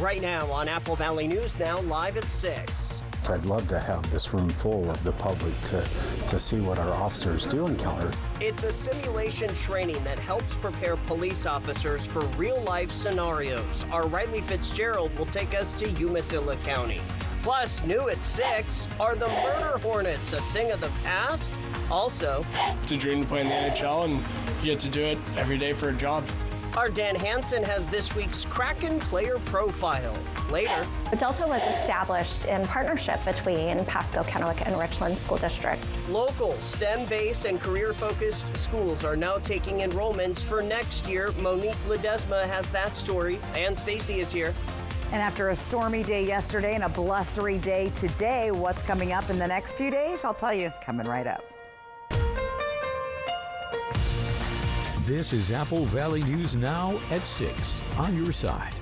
Right now on Apple Valley News Now, live at 6. I'd love to have this room full of the public to see what our officers do encounter. It's a simulation training that helps prepare police officers for real-life scenarios. Our Riley Fitzgerald will take us to Umatilla County. Plus, new at 6, are the Murder Hornets a thing of the past? Also, it's a dream to play in the NHL, and you get to do it every day for a job. Our Dan Hansen has this week's Kraken player profile. Later, Delta was established in partnership between Pasco, Kennewick, and Richland school districts. Local, STEM-based, and career-focused schools are now taking enrollments for next year. Monique Ledesma has that story, and Stacy is here. And after a stormy day yesterday and a blustery day today, what's coming up in the next few days? I'll tell you, coming right up. This is Apple Valley News Now at 6 on your side.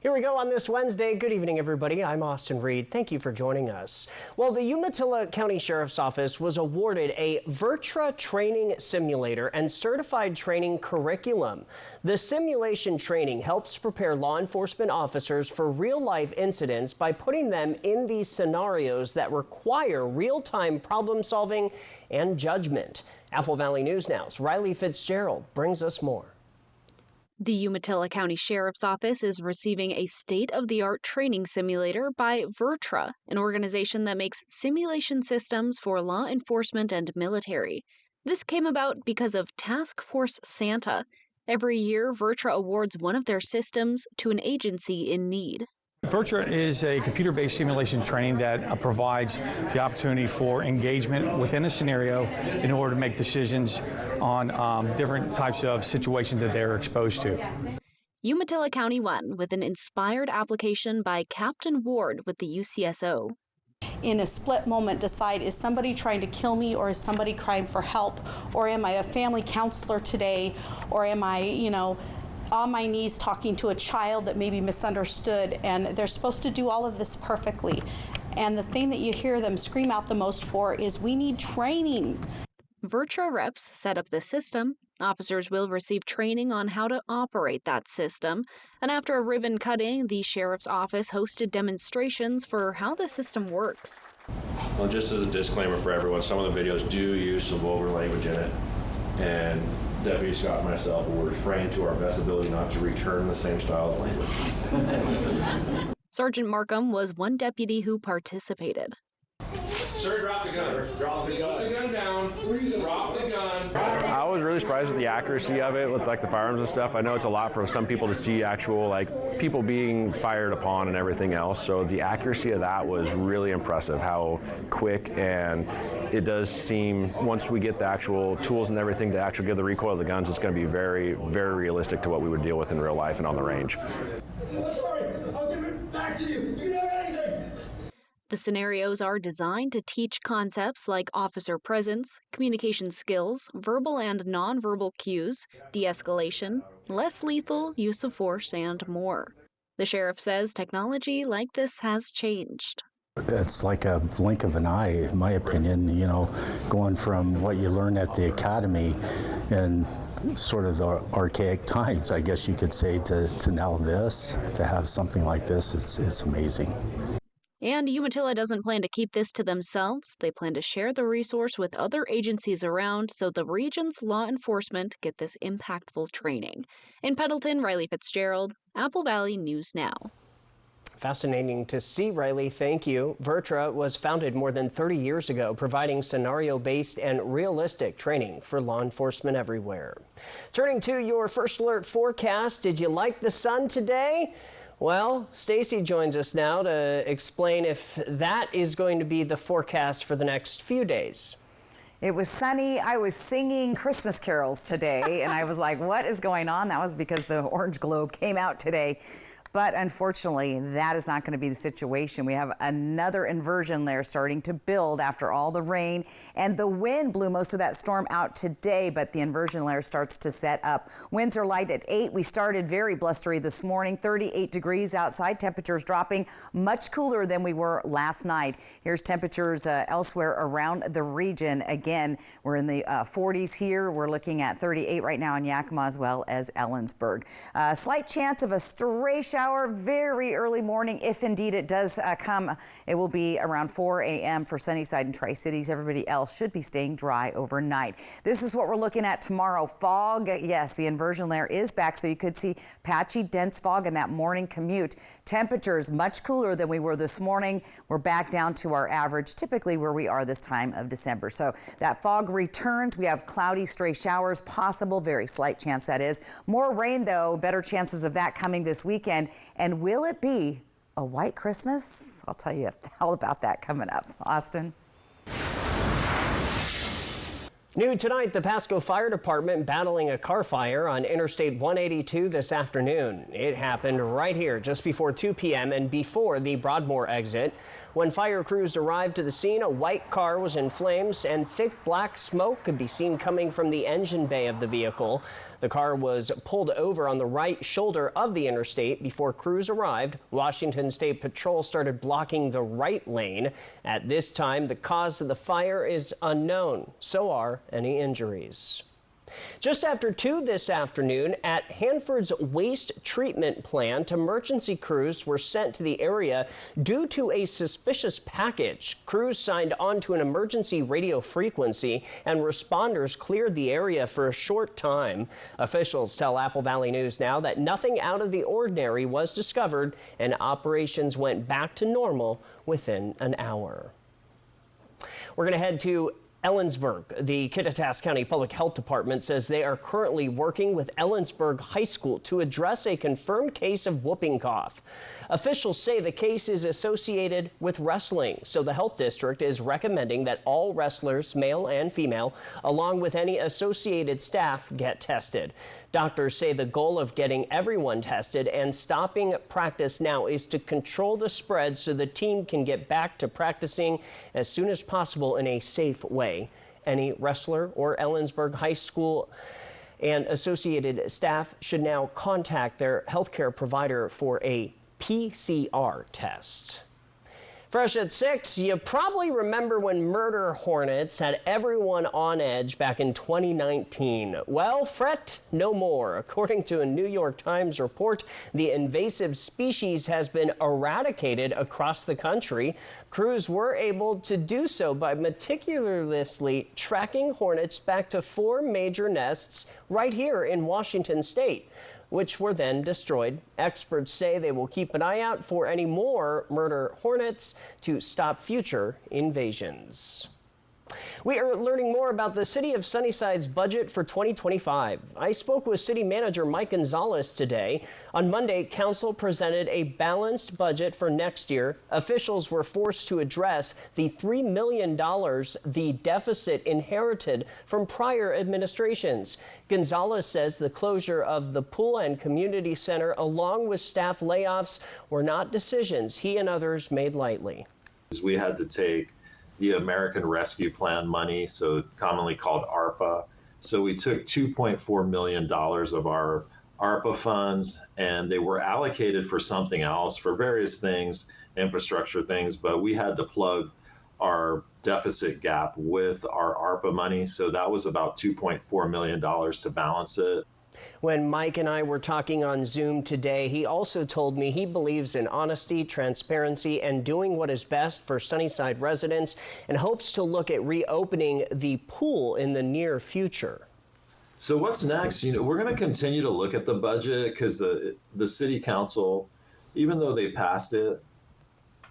Here we go on this Wednesday. Good evening, everybody. I'm Austin Reed. Thank you for joining us. Well, the Umatilla County Sheriff's Office was awarded a VirTra training simulator and certified training curriculum. The simulation training helps prepare law enforcement officers for real-life incidents by putting them in these scenarios that require real-time problem solving and judgment. Apple Valley News Now's Riley Fitzgerald brings us more. The Umatilla County Sheriff's Office is receiving a state-of-the-art training simulator by VirTra, an organization that makes simulation systems for law enforcement and military. This came about because of Task Force Santa. Every year, VirTra awards one of their systems to an agency in need. VirTra is a computer-based simulation training that provides the opportunity for engagement within a scenario in order to make decisions on different types of situations that they're exposed to. Umatilla County won with an inspired application by Captain Ward with the UCSO. In a split moment, decide, is somebody trying to kill me, or is somebody crying for help, or am I a family counselor today, or am I, on my knees talking to a child that may be misunderstood, and they're supposed to do all of this perfectly. And the thing that you hear them scream out the most for is, we need training. VirTra reps set up the system. Officers will receive training on how to operate that system. And after a ribbon cutting, the sheriff's office hosted demonstrations for how the system works. Well, just as a disclaimer for everyone, some of the videos do use some vulgar language in it. And Deputy Scott and myself will refrain to our best ability not to return the same style of language. Sergeant Markham was one deputy who participated. Sir, drop the gun. Drop the gun. Put the gun down. Drop the gun. I was really surprised with the accuracy of it with the firearms and stuff. I know it's a lot for some people to see actual people being fired upon and everything else. So the accuracy of that was really impressive, how quick, and it does seem once we get the actual tools and everything to actually give the recoil of the guns, it's going to be very, very realistic to what we would deal with in real life and on the range. Sorry, I'll give it back to you. You can have anything. The scenarios are designed to teach concepts like officer presence, communication skills, verbal and nonverbal cues, de-escalation, less lethal use of force, and more. The sheriff says technology like this has changed. It's like a blink of an eye, in my opinion, going from what you learn at the academy and sort of the archaic times, I guess you could say, to now this, to have something like this, it's amazing. And Umatilla doesn't plan to keep this to themselves. They plan to share the resource with other agencies around so the region's law enforcement get this impactful training. In Pendleton, Riley Fitzgerald, Apple Valley News Now. Fascinating to see, Riley. Thank you. VirTra was founded more than 30 years ago, providing scenario-based and realistic training for law enforcement everywhere. Turning to your first alert forecast, did you like the sun today? Well, Stacy joins us now to explain if that is going to be the forecast for the next few days. It was sunny. I was singing Christmas carols today, and I was like, what is going on? That was because the orange globe came out today. But unfortunately, that is not going to be the situation. We have another inversion layer starting to build after all the rain, and the wind blew most of that storm out today, but the inversion layer starts to set up. Winds are light at 8. We started very blustery this morning, 38 degrees outside, temperatures dropping, much cooler than we were last night. Here's temperatures elsewhere around the region. Again, we're in the 40s here. We're looking at 38 right now in Yakima as well as Ellensburg. Slight chance of a stray shower very early morning, if indeed it does come. It will be around 4 a.m. for Sunnyside and Tri-Cities. Everybody else should be staying dry overnight. This is what we're looking at tomorrow. Fog, yes, the inversion layer is back, so you could see patchy, dense fog in that morning commute. Temperatures much cooler than we were this morning. We're back down to our average, typically where we are this time of December. So that fog returns. We have cloudy, stray showers possible, very slight chance that is. More rain, though, better chances of that coming this weekend. And will it be a white Christmas? I'll tell you all about that coming up. Austin. New tonight, the Pasco Fire Department battling a car fire on Interstate 182 this afternoon. It happened right here just before 2 p.m. and before the Broadmoor exit. When fire crews arrived to the scene, a white car was in flames and thick black smoke could be seen coming from the engine bay of the vehicle. The car was pulled over on the right shoulder of the interstate before crews arrived. Washington State Patrol started blocking the right lane. At this time, the cause of the fire is unknown. So are any injuries. Just after 2 this afternoon, at Hanford's waste treatment plant, emergency crews were sent to the area due to a suspicious package. Crews signed on to an emergency radio frequency, and responders cleared the area for a short time. Officials tell Apple Valley News Now that nothing out of the ordinary was discovered, and operations went back to normal within an hour. We're going to head to Ellensburg. The Kittitas County Public Health Department says they are currently working with Ellensburg High School to address a confirmed case of whooping cough. Officials say the case is associated with wrestling, so the health district is recommending that all wrestlers, male and female, along with any associated staff, get tested. Doctors say the goal of getting everyone tested and stopping practice now is to control the spread so the team can get back to practicing as soon as possible in a safe way. Any wrestler or Ellensburg High School and associated staff should now contact their healthcare provider for a PCR test. Fresh at 6, you probably remember when murder hornets had everyone on edge back in 2019. Well, fret no more. According to a New York Times report, the invasive species has been eradicated across the country. Crews were able to do so by meticulously tracking hornets back to 4 major nests right here in Washington state, which were then destroyed. Experts say they will keep an eye out for any more murder hornets to stop future invasions. We are learning more about the City of Sunnyside's budget for 2025. I spoke with City Manager Mike Gonzalez today. On Monday, Council presented a balanced budget for next year. Officials were forced to address the $3 million the deficit inherited from prior administrations. Gonzalez says the closure of the pool and community center, along with staff layoffs, were not decisions he and others made lightly. We had to take the American Rescue Plan money, so commonly called ARPA. So we took $2.4 million of our ARPA funds, and they were allocated for something else, for various things, infrastructure things, but we had to plug our deficit gap with our ARPA money. So that was about $2.4 million to balance it. When Mike and I were talking on Zoom today, he also told me he believes in honesty, transparency, and doing what is best for Sunnyside residents, and hopes to look at reopening the pool in the near future. So what's next? We're going to continue to look at the budget because the city council, even though they passed it,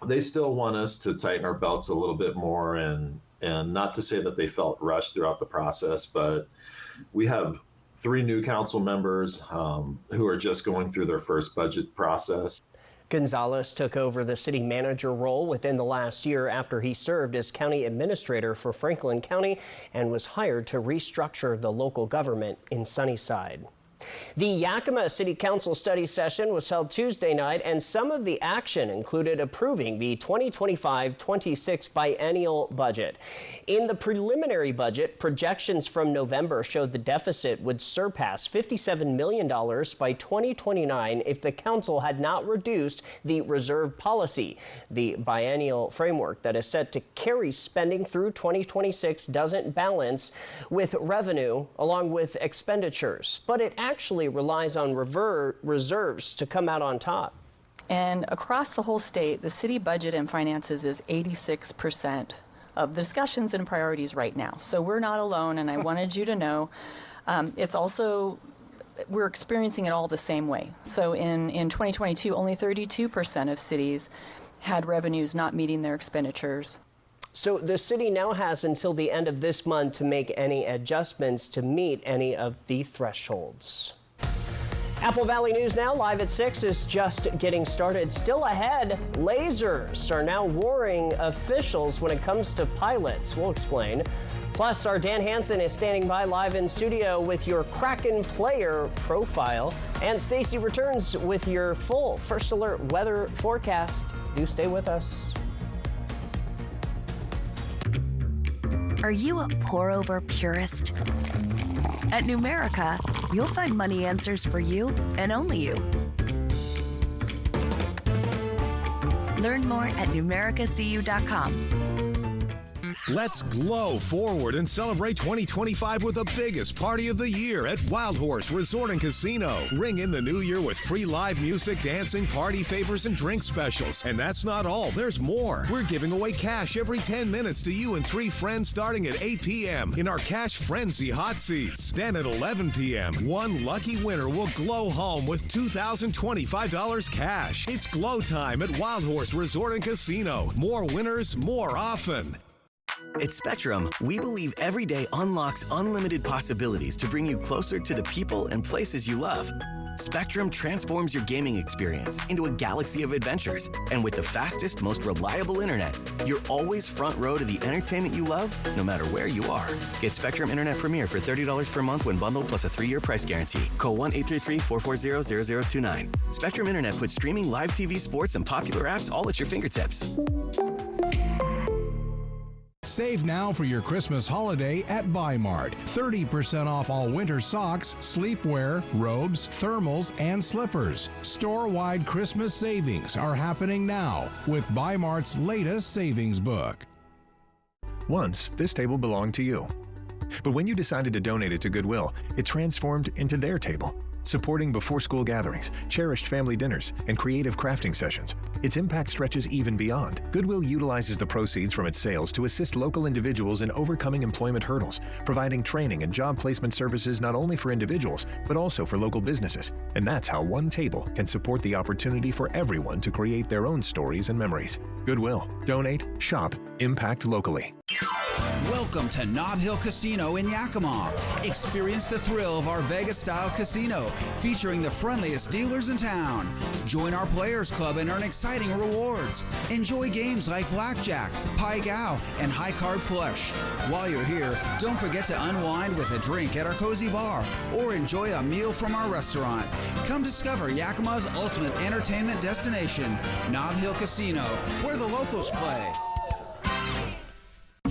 they still want us to tighten our belts a little bit more, and not to say that they felt rushed throughout the process, but we have 3 new council members who are just going through their first budget process. Gonzalez took over the city manager role within the last year after he served as county administrator for Franklin County and was hired to restructure the local government in Sunnyside. The Yakima City Council study session was held Tuesday night, and some of the action included approving the 2025-26 biennial budget. In the preliminary budget, projections from November showed the deficit would surpass $57 million by 2029 if the council had not reduced the reserve policy. The biennial framework that is set to carry spending through 2026 doesn't balance with revenue along with expenditures, but it actually relies on reserves to come out on top. And across the whole state, the city budget and finances is 86% of the discussions and priorities right now. So we're not alone, and I wanted you to know it's also, we're experiencing it all the same way. So in 2022, only 32% of cities had revenues not meeting their expenditures. So the city now has until the end of this month to make any adjustments to meet any of the thresholds. Apple Valley News Now, live at 6, is just getting started. Still ahead, lasers are now worrying officials when it comes to pilots. We'll explain. Plus, our Dan Hansen is standing by live in studio with your Kraken player profile. And Stacy returns with your full First Alert weather forecast. Do stay with us. Are you a pour-over purist? At Numerica, you'll find money answers for you and only you. Learn more at numericacu.com. Let's glow forward and celebrate 2025 with the biggest party of the year at Wild Horse Resort and Casino. Ring in the new year with free live music, dancing, party favors, and drink specials. And that's not all. There's more. We're giving away cash every 10 minutes to you and 3 friends starting at 8 p.m. in our Cash Frenzy hot seats. Then at 11 p.m., one lucky winner will glow home with $2,025 cash. It's glow time at Wild Horse Resort and Casino. More winners, more often. At Spectrum, we believe every day unlocks unlimited possibilities to bring you closer to the people and places you love. Spectrum transforms your gaming experience into a galaxy of adventures. And with the fastest, most reliable internet, you're always front row to the entertainment you love, no matter where you are. Get Spectrum Internet Premier for $30 per month when bundled plus a 3-year price guarantee. Call 1-833-440-0029. Spectrum Internet puts streaming live TV, sports, and popular apps all at your fingertips. Save now for your Christmas holiday at Bi-Mart. 30% off all winter socks, sleepwear, robes, thermals, and slippers. Store-wide Christmas savings are happening now with Bi-Mart's latest savings book. Once, this table belonged to you. But when you decided to donate it to Goodwill, it transformed into their table, supporting before-school gatherings, cherished family dinners, and creative crafting sessions. Its impact stretches even beyond. Goodwill utilizes the proceeds from its sales to assist local individuals in overcoming employment hurdles, providing training and job placement services not only for individuals, but also for local businesses. And that's how one table can support the opportunity for everyone to create their own stories and memories. Goodwill. Donate, shop, impact locally. Welcome to Nob Hill Casino in Yakima. Experience the thrill of our Vegas-style casino, featuring the friendliest dealers in town. Join our Players Club and earn exciting rewards. Enjoy games like Blackjack, Pai Gow, and High Card Flush. While you're here, don't forget to unwind with a drink at our cozy bar or enjoy a meal from our restaurant. Come discover Yakima's ultimate entertainment destination, Nob Hill Casino, where the locals play.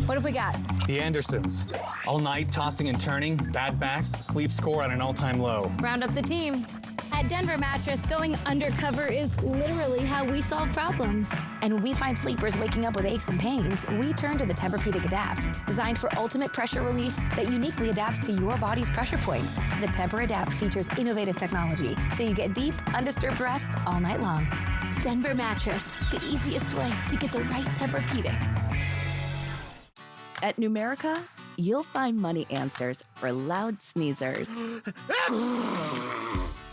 What have we got? The Andersons. All night tossing and turning, bad backs, sleep score at an all-time low. Round up the team. At Denver Mattress, going undercover is literally how we solve problems. And when we find sleepers waking up with aches and pains, we turn to the Tempur-Pedic Adapt, designed for ultimate pressure relief that uniquely adapts to your body's pressure points. The Tempur Adapt features innovative technology, so you get deep, undisturbed rest all night long. Denver Mattress, the easiest way to get the right Tempur-Pedic. At Numerica, you'll find money answers for loud sneezers.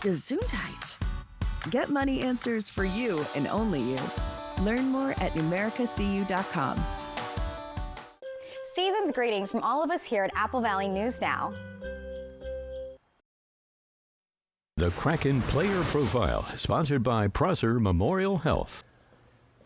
Gesundheit. Get money answers for you and only you. Learn more at numericacu.com. Season's greetings from all of us here at Apple Valley News Now. The Kraken Player Profile, sponsored by Prosser Memorial Health.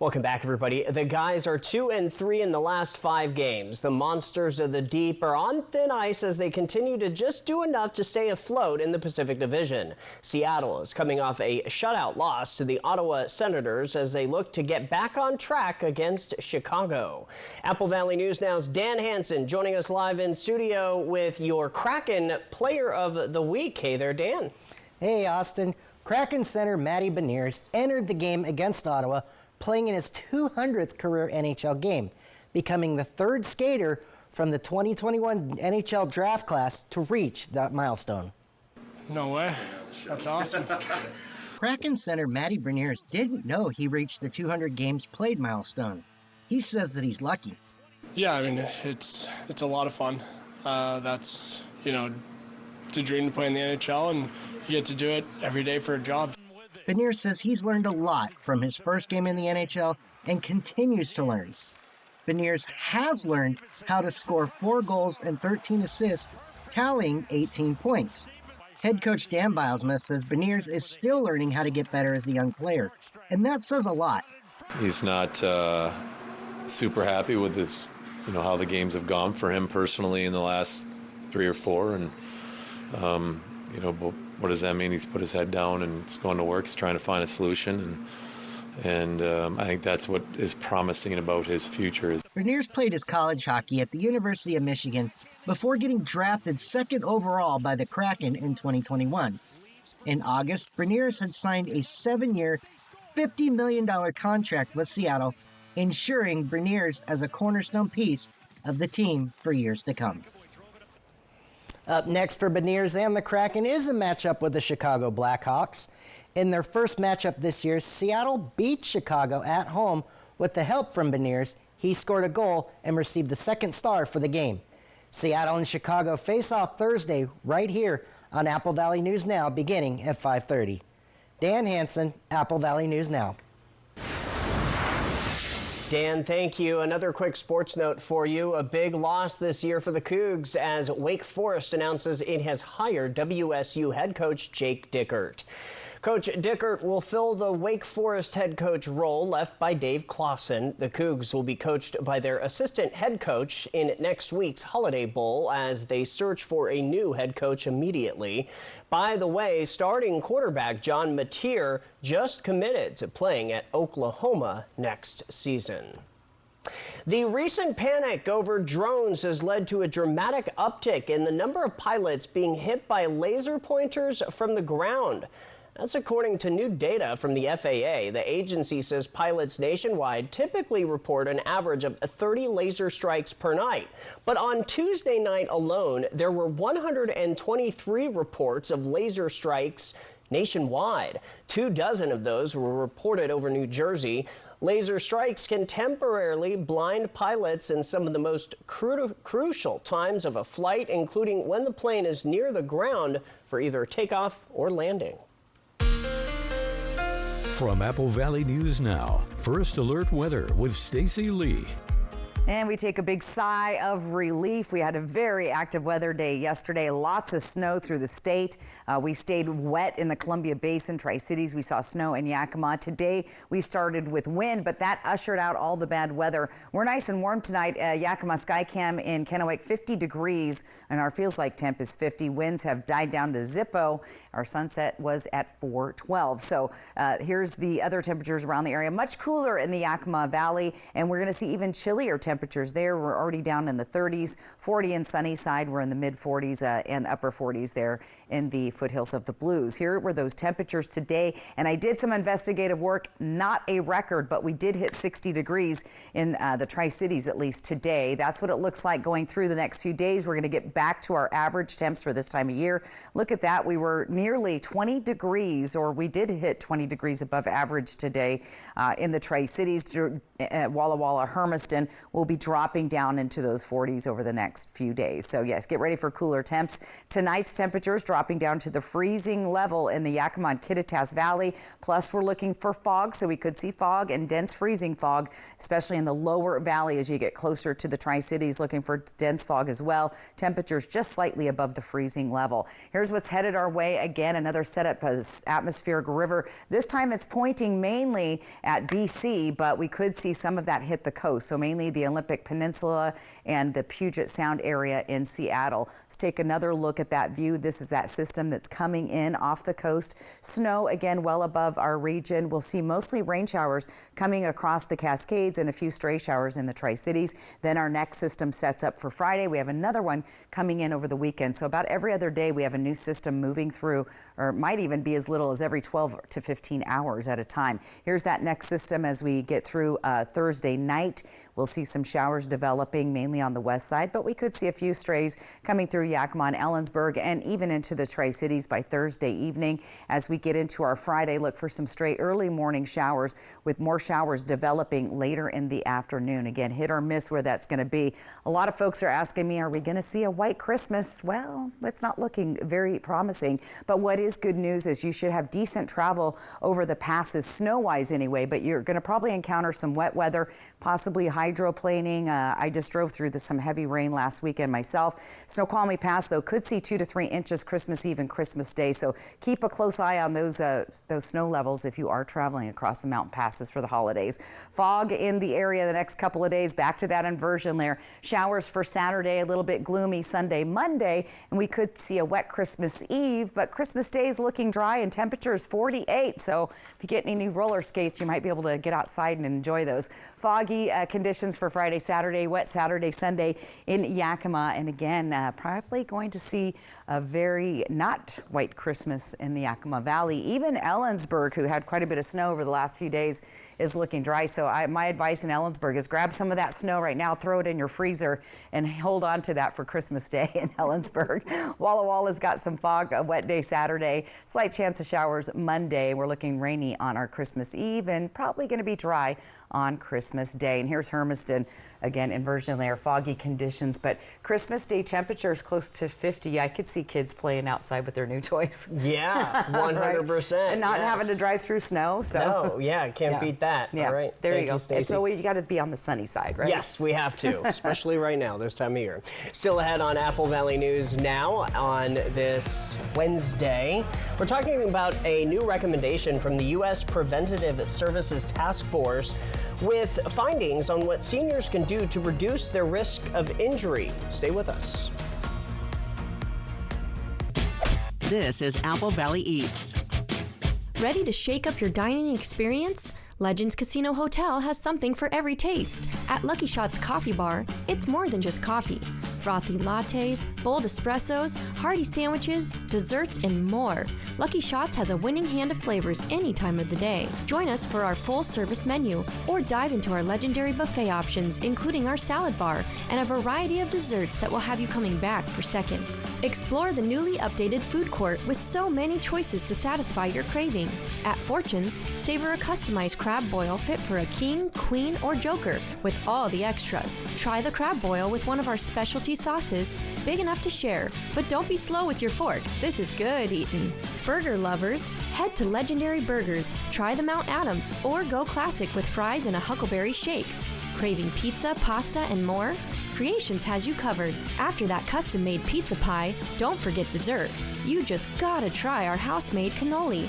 Welcome back, everybody. The guys are 2-3 in the last 5 games. The Monsters of the Deep are on thin ice as they continue to just do enough to stay afloat in the Pacific Division. Seattle is coming off a shutout loss to the Ottawa Senators as they look to get back on track against Chicago. Apple Valley News Now's Dan Hansen joining us live in studio with your Kraken Player of the Week. Hey there, Dan. Hey, Austin. Kraken center Matty Beniers entered the game against Ottawa, playing in his 200th career NHL game, becoming the 3rd skater from the 2021 NHL draft class to reach that milestone. No way. That's awesome. Kraken center Matty Beniers didn't know he reached the 200 games played milestone. He says that he's lucky. Yeah, I mean, it's a lot of fun. That's, it's a dream to play in the NHL, and you get to do it every day for a job. Beniers says he's learned a lot from his first game in the NHL and continues to learn. Beniers has learned how to score 4 goals and 13 assists, tallying 18 points. Head coach Dan Bilesma says Beniers is still learning how to get better as a young player, and that says a lot. He's not super happy with his, how the games have gone for him personally in the last 3 or 4, and but what does that mean? He's put his head down and he's going to work. He's trying to find a solution, and I think that's what is promising about his future. Beniers played his college hockey at the University of Michigan before getting drafted 2nd overall by the Kraken in 2021. In August, Beniers had signed a 7-year, $50 million contract with Seattle, ensuring Beniers as a cornerstone piece of the team for years to come. Up next for Beniers and the Kraken is a matchup with the Chicago Blackhawks. In their first matchup this year, Seattle beat Chicago at home with the help from Beniers. He scored a goal and received the 2nd star for the game. Seattle and Chicago face off Thursday right here on Apple Valley News Now beginning at 5:30. Dan Hansen, Apple Valley News Now. Dan, thank you. Another quick sports note for you. A big loss this year for the Cougs as Wake Forest announces it has hired WSU head coach Jake Dickert. Coach Dickert will fill the Wake Forest head coach role left by Dave Clawson. The Cougs will be coached by their assistant head coach in next week's Holiday Bowl as they search for a new head coach immediately. By the way, starting quarterback John Mateer just committed to playing at Oklahoma next season. The recent panic over drones has led to a dramatic uptick in the number of pilots being hit by laser pointers from the ground. That's according to new data from the FAA. The agency says pilots nationwide typically report an average of 30 laser strikes per night. But on Tuesday night alone, there were 123 reports of laser strikes nationwide. 24 of those were reported over New Jersey. Laser strikes can temporarily blind pilots in some of the most crucial times of a flight, including when the plane is near the ground for either takeoff or landing. From Apple Valley News Now, First Alert Weather with Stacy Lee. And we take a big sigh of relief. We had a very active weather day yesterday. Lots of snow through the state. We stayed wet in the Columbia Basin, Tri-Cities. We saw snow in Yakima. Today, we started with wind, but that ushered out all the bad weather. We're nice and warm tonight. Yakima Skycam in Kennewick, 50 degrees, and our feels like temp is 50. Winds have died down to zippo. Our sunset was at 4:12. So here's the other temperatures around the area. Much cooler in the Yakima Valley, and we're going to see even chillier temperatures there. We're already down in the 30s, 40 in Sunnyside. We're in the mid 40s and upper 40s there in the foothills of the Blues. Here were those temperatures today, and I did some investigative work, not a record, but we did hit 60 degrees in the Tri-Cities at least today. That's what it looks like going through the next few days. We're going to get back to our average temps for this time of year. Look at that. We were nearly 20 degrees, or we did hit 20 degrees above average today in the Tri-Cities. Walla Walla, Hermiston will be dropping down into those 40s over the next few days. So yes, get ready for cooler temps. Tonight's temperatures dropping down to the freezing level in the Yakima and Kittitas Valley. Plus, we're looking for fog, so we could see fog and dense freezing fog, especially in the lower valley as you get closer to the Tri-Cities, looking for dense fog as well. Temperatures just slightly above the freezing level. Here's what's headed our way. Again, another setup as atmospheric river. This time it's pointing mainly at BC, but we could see some of that hit the coast. So mainly the Olympic Peninsula and the Puget Sound area in Seattle. Let's take another look at that view. This is that system that's coming in off the coast. Snow again well above our region. We'll see mostly rain showers coming across the Cascades and a few stray showers in the Tri-Cities. Then our next system sets up for Friday. We have another one coming in over the weekend. So about every other day we have a new system moving through, or it might even be as little as every 12 to 15 hours at a time. Here's that next system as we get through Thursday night. We'll see some showers developing mainly on the west side, but we could see a few strays coming through Yakima and Ellensburg and even into the Tri-Cities by Thursday evening. As we get into our Friday, look for some stray early morning showers with more showers developing later in the afternoon. Again, hit or miss where that's going to be. A lot of folks are asking me, are we going to see a white Christmas? Well, it's not looking very promising, but what is good news is you should have decent travel over the passes, snow-wise anyway, but you're going to probably encounter some wet weather, possibly hydroplaning. I just drove through some heavy rain last weekend myself. Snoqualmie Pass, though, could see 2 to 3 inches Christmas Eve and Christmas Day, so keep a close eye on those snow levels if you are traveling across the mountain passes for the holidays. Fog in the area the next couple of days, back to that inversion layer. Showers for Saturday, a little bit gloomy Sunday, Monday, and we could see a wet Christmas Eve, but Christmas Day is looking dry and temperatures 48, so if you get any new roller skates, you might be able to get outside and enjoy those. Foggy conditions for Friday, Saturday, wet Saturday, Sunday in Yakima, and again, probably going to see a very not white Christmas in the Yakima Valley. Even Ellensburg, who had quite a bit of snow over the last few days, is looking dry. So my advice in Ellensburg is grab some of that snow right now, throw it in your freezer, and hold on to that for Christmas Day in Ellensburg. Walla Walla's got some fog, a wet day Saturday, slight chance of showers Monday. We're looking rainy on our Christmas Eve and probably going to be dry on Christmas Day. And here's Hermiston, again, inversion layer, foggy conditions, but Christmas Day temperatures close to 50. I could see kids playing outside with their new toys. Yeah, 100%. Right? And not having to drive through snow. So. No, yeah, can't beat that. Yeah. All right, there you go. Stacey. So you got to be on the sunny side, right? Yes, we have to, especially right now, this time of year. Still ahead on Apple Valley News now on this Wednesday. We're talking about a new recommendation from the U.S. Preventative Services Task Force with findings on what seniors can do to reduce their risk of injury. Stay with us. This is Apple Valley Eats. Ready to shake up your dining experience? Legends Casino Hotel has something for every taste. At Lucky Shots Coffee Bar, it's more than just coffee. Frothy lattes, bold espressos, hearty sandwiches, desserts, and more. Lucky Shots has a winning hand of flavors any time of the day. Join us for our full-service menu, or dive into our legendary buffet options, including our salad bar and a variety of desserts that will have you coming back for seconds. Explore the newly updated food court with so many choices to satisfy your craving. At Fortune's, savor a customized crab boil fit for a king, queen, or joker with all the extras. Try the crab boil with one of our specialty sauces, big enough to share, but don't be slow with your fork. This is good eating. Burger lovers, head to Legendary Burgers. Try the Mount Adams or go classic with fries and a Huckleberry shake. Craving pizza, pasta, and more? Creations has you covered. After that custom-made pizza pie, don't forget dessert. You just gotta try our house-made cannoli.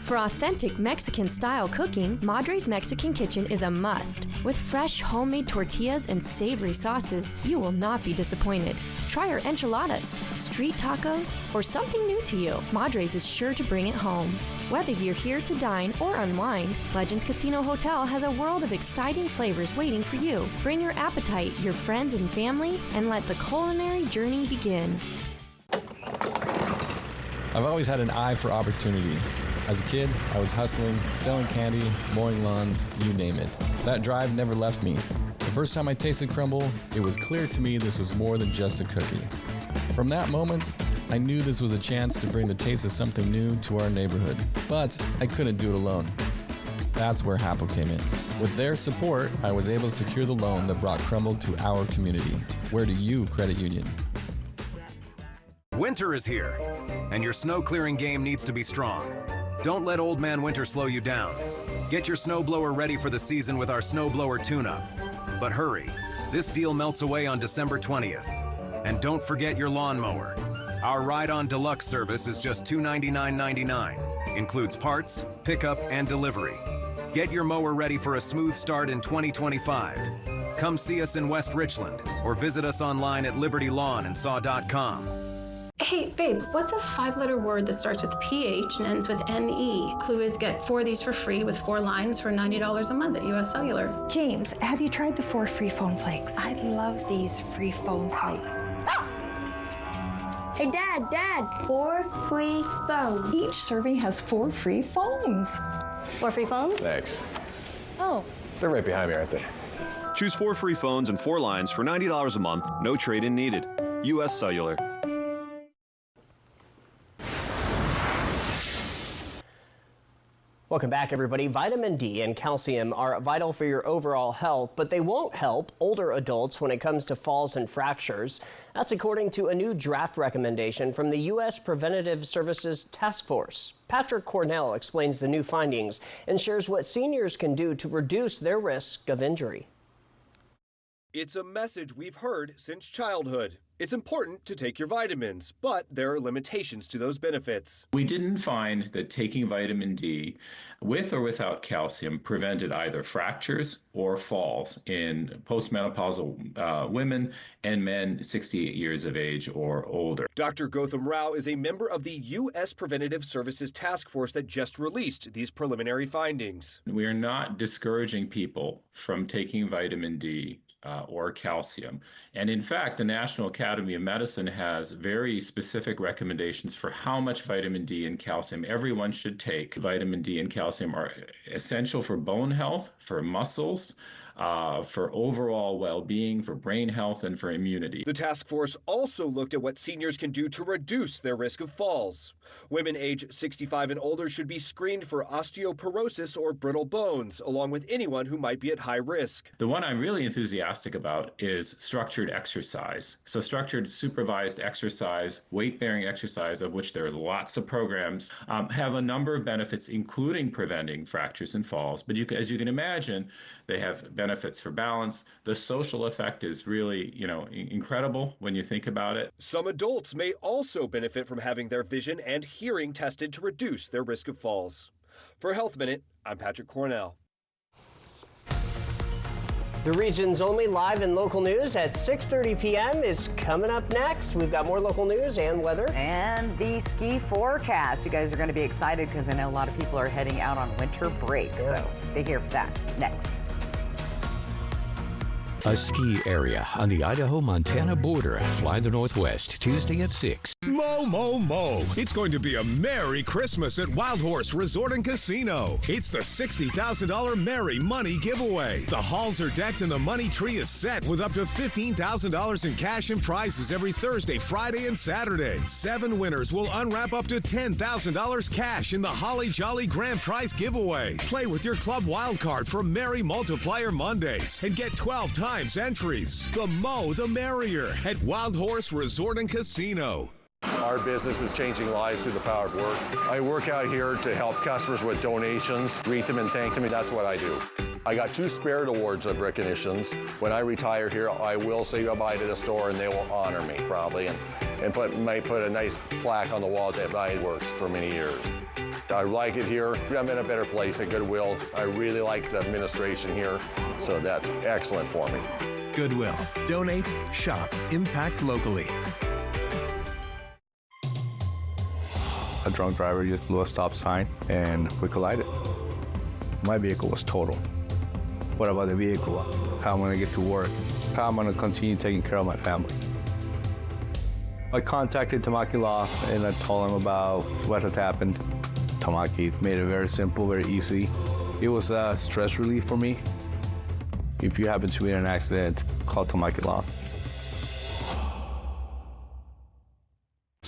For authentic Mexican-style cooking, Madre's Mexican Kitchen is a must. With fresh homemade tortillas and savory sauces, you will not be disappointed. Try our enchiladas, street tacos, or something new to you. Madre's is sure to bring it home. Whether you're here to dine or unwind, Legends Casino Hotel has a world of exciting flavors waiting for you. Bring your appetite, your friends and family, and let the culinary journey begin. I've always had an eye for opportunity. As a kid, I was hustling, selling candy, mowing lawns, you name it. That drive never left me. The first time I tasted crumble, it was clear to me this was more than just a cookie. From that moment, I knew this was a chance to bring the taste of something new to our neighborhood. But I couldn't do it alone. That's where Happel came in. With their support, I was able to secure the loan that brought Crumble to our community. Where do you credit union? Winter is here, and your snow clearing game needs to be strong. Don't let Old Man Winter slow you down. Get your snowblower ready for the season with our snowblower tune-up. But hurry, this deal melts away on December 20th. And don't forget your lawnmower. Our Ride-On Deluxe service is just $299.99. Includes parts, pickup, and delivery. Get your mower ready for a smooth start in 2025. Come see us in West Richland or visit us online at libertylawnandsaw.com. Hey, babe, what's a 5-letter word that starts with PH and ends with NE? Clue is get 4 of these for free with 4 lines for $90 a month at US Cellular. James, have you tried the 4 free phone flakes? I love these free phone flakes. Hey, Dad, 4 free phones. Each serving has 4 free phones. 4 free phones? Thanks. Oh. They're right behind me, aren't they? Choose 4 free phones and 4 lines for $90 a month, no trade-in needed. US Cellular. Welcome back, everybody. Vitamin D and calcium are vital for your overall health, but they won't help older adults when it comes to falls and fractures. That's according to a new draft recommendation from the U.S. Preventative Services Task Force. Patrick Cornell explains the new findings and shares what seniors can do to reduce their risk of injury. It's a message we've heard since childhood. It's important to take your vitamins, but there are limitations to those benefits. We didn't find that taking vitamin D with or without calcium prevented either fractures or falls in postmenopausal women and men 68 years of age or older. Dr. Gautam Rao is a member of the U.S. Preventative Services Task Force that just released these preliminary findings. We are not discouraging people from taking vitamin D or calcium. And in fact, the National Academy of Medicine has very specific recommendations for how much vitamin D and calcium everyone should take. Vitamin D and calcium are essential for bone health, for muscles, for overall well-being, for brain health, and for immunity. The task force also looked at what seniors can do to reduce their risk of falls. Women age 65 and older should be screened for osteoporosis or brittle bones, along with anyone who might be at high risk. The one I'm really enthusiastic about is structured exercise. So structured supervised exercise, weight-bearing exercise, of which there are lots of programs, have a number of benefits, including preventing fractures and falls. But as you can imagine, they have benefits for balance. The social effect is really, incredible when you think about it. Some adults may also benefit from having their vision and hearing tested to reduce their risk of falls. For Health Minute, I'm Patrick Cornell. The region's only live and local news at 6:30 p.m. is coming up next. We've got more local news and weather. And the ski forecast. You guys are going to be excited because I know a lot of people are heading out on winter break. Yeah. So stay here for that next. A ski area on the Idaho-Montana border. Fly the Northwest, Tuesday at 6. Mo. It's going to be a Merry Christmas at Wild Horse Resort and Casino. It's the $60,000 Merry Money Giveaway. The halls are decked and the money tree is set with up to $15,000 in cash and prizes every Thursday, Friday, and Saturday. 7 winners will unwrap up to $10,000 cash in the Holly Jolly Grand Prize Giveaway. Play with your club wild card for Merry Multiplier Mondays and get 12 times entries. The mo, the merrier at Wild Horse Resort and Casino. Our business is changing lives through the power of work. I work out here to help customers with donations, greet them and thank them, and that's what I do. I got 2 Spirit Awards of recognitions. When I retire here, I will say goodbye to the store and they will honor me probably and might put a nice plaque on the wall that I worked for many years. I like it here. I'm in a better place at Goodwill. I really like the administration here, so that's excellent for me. Goodwill. Donate, shop, impact locally. A drunk driver just blew a stop sign and we collided. My vehicle was totaled. What about the vehicle? How am I gonna get to work? How am I gonna continue taking care of my family? I contacted Tamaki Law and I told them about what had happened. Tamaki made it very simple, very easy. It was a stress relief for me. If you happen to be in an accident, call Tamaki Law.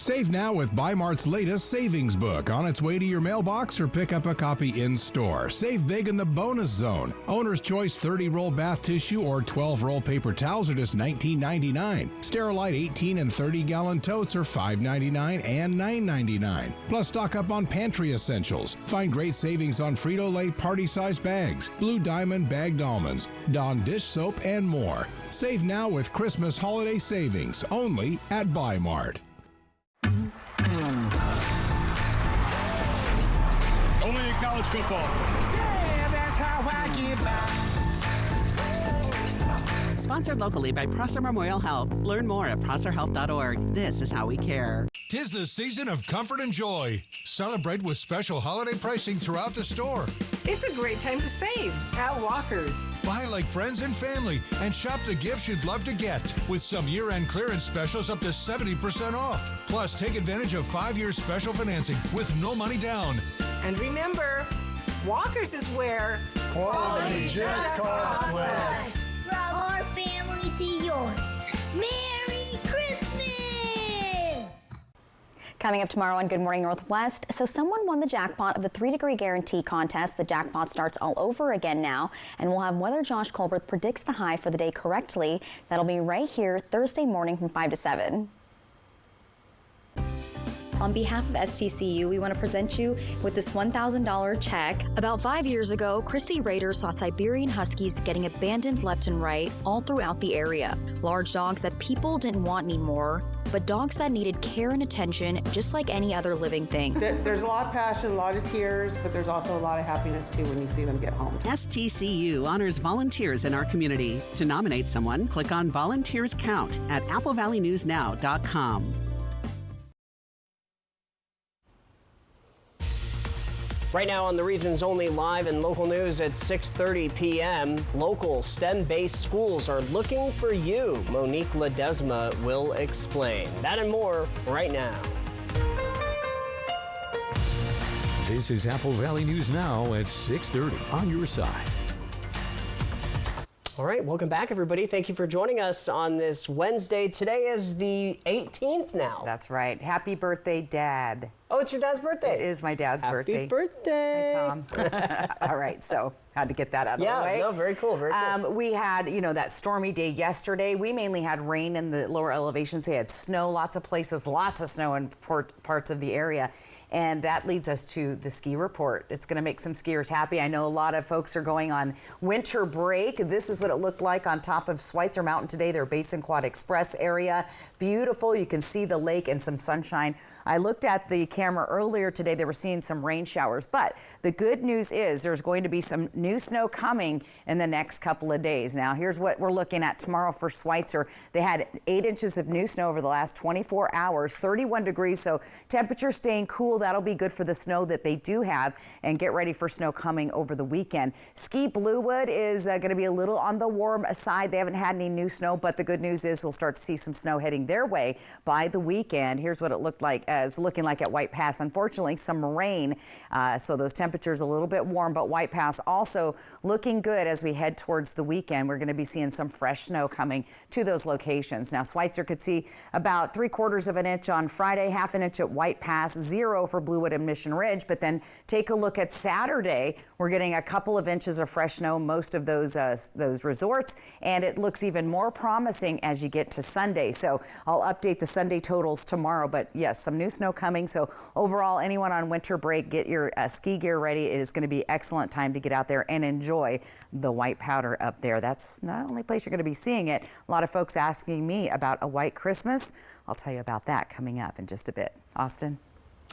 Save now with Bi-Mart's latest savings book. On its way to your mailbox or pick up a copy in-store. Save big in the bonus zone. Owner's Choice 30-roll bath tissue or 12-roll paper towels are just $19.99. Sterilite 18 and 30-gallon totes are $5.99 and $9.99. Plus, stock up on pantry essentials. Find great savings on Frito-Lay party-size bags, Blue Diamond bagged almonds, Dawn dish soap, and more. Save now with Christmas holiday savings only at Bi-Mart. Only in college football. Yeah, that's how I get by. Sponsored locally by Prosser Memorial Health. Learn more at prosserhealth.org. This is how we care. 'Tis the season of comfort and joy. Celebrate with special holiday pricing throughout the store. It's a great time to save at Walker's. Buy like friends and family and shop the gifts you'd love to get with some year-end clearance specials up to 70% off. Plus, take advantage of 5-year special financing with no money down. And remember, Walker's is where quality just costs less. From our family to yours. Merry Christmas! Coming up tomorrow on Good Morning Northwest, so someone won the jackpot of the 3-degree guarantee contest. The jackpot starts all over again now, and we'll have weather. Josh Colbert predicts the high for the day correctly. That'll be right here Thursday morning from 5 to 7. On behalf of STCU, we want to present you with this $1,000 check. About 5 years ago, Chrissy Rader saw Siberian Huskies getting abandoned left and right all throughout the area. Large dogs that people didn't want anymore, but dogs that needed care and attention just like any other living thing. There's a lot of passion, a lot of tears, but there's also a lot of happiness too when you see them get home. STCU honors volunteers in our community. To nominate someone, click on Volunteers Count at AppleValleyNewsNow.com. Right now on the region's only live and local news at 6:30 p.m., local STEM-based schools are looking for you. Monique Ledesma will explain. That and more right now. This is Apple Valley News Now at 6:30 on your side. All right, welcome back, everybody. Thank you for joining us on this Wednesday. Today is the 18th now. That's right. Happy birthday, Dad. Oh, it's your dad's birthday. It is my dad's birthday. Happy birthday. Hi, Tom. All right, so had to get that out of the way. Yeah, no, very cool, very cool. We had, that stormy day yesterday. We mainly had rain in the lower elevations. They had snow, lots of places, lots of snow in parts of the area. And that leads us to the ski report. It's going to make some skiers happy. I know a lot of folks are going on winter break. This is what it looked like on top of Schweitzer Mountain today, their Basin Quad Express area. Beautiful. You can see the lake and some sunshine. I looked at the camera earlier today. They were seeing some rain showers. But the good news is there's going to be some new snow coming in the next couple of days. Now, here's what we're looking at tomorrow for Schweitzer. They had 8 inches of new snow over the last 24 hours, 31 degrees. So temperature staying cool. That'll be good for the snow that they do have, and get ready for snow coming over the weekend. Ski Bluewood is going to be a little on the warm side. They haven't had any new snow, but the good news is we'll start to see some snow heading their way by the weekend. Here's what it looking like at White Pass. Unfortunately, some rain, so those temperatures a little bit warm, but White Pass also looking good as we head towards the weekend. We're going to be seeing some fresh snow coming to those locations. Now, Schweitzer could see about 3/4 of an inch on Friday, 1/2 an inch at White Pass, 0 for Bluewood and Mission Ridge. But then take a look at Saturday. We're getting a couple of inches of fresh snow, most of those resorts, and it looks even more promising as you get to Sunday. So I'll update the Sunday totals tomorrow, but yes, some new snow coming. So overall, anyone on winter break, get your ski gear ready. It is going to be excellent time to get out there and enjoy the white powder up there. That's not the only place you're going to be seeing it. A lot of folks asking me about a white Christmas. I'll tell you about that coming up in just a bit. Austin?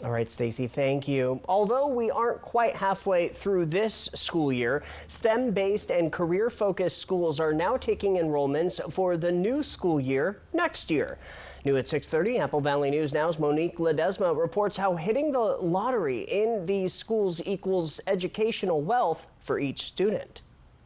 All right, Stacy, thank you. Although we aren't quite halfway through this school year, STEM-based and career-focused schools are now taking enrollments for the new school year next year. New at 6:30, Apple Valley News Now's Monique Ledesma reports how hitting the lottery in these schools equals educational wealth for each student.